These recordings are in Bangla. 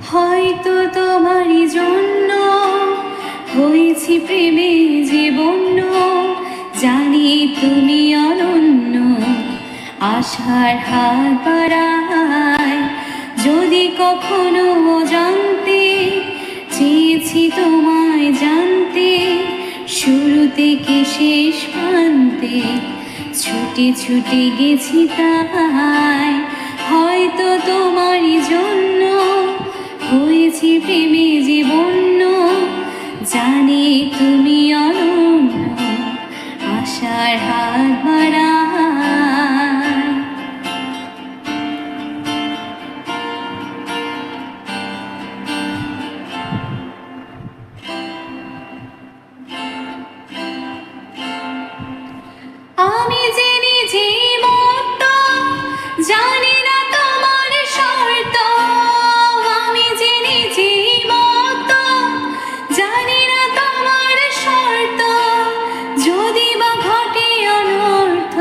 হয়তো তোমারই জন্য হয়েছি প্রেমে জীবন্য, জানি তুমি অনন্য, আশার হাত বাড়ায়। যদি কখনো জানতে চেয়েছি তোমায় জানতে, শুরু থেকে শেষ প্রান্তে ছুটে ছুটে গেছি তাই। হয়তো তোমারই জন্য হয়েছি প্রেমে জীবন্য, জানি তুমি অনন্য, আশার হাত বাড়ায়। আমি যে নিজে মত জানি না তোমার শর্ত, আমি যে নিজে মত জানি না তোমার শর্ত। যদি বা ঘটে অনর্থ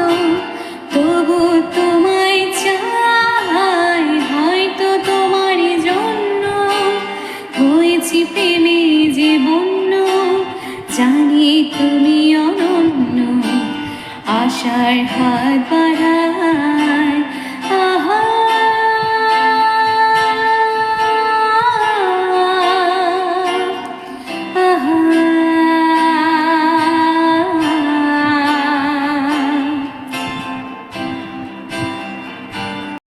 তবু তোমায় চাই। হয়তো তোমারই জন্য হয়েছি প্রেমে জীবন্য, জানি তুমি অনন্য, আশার হাত বাড়ায়।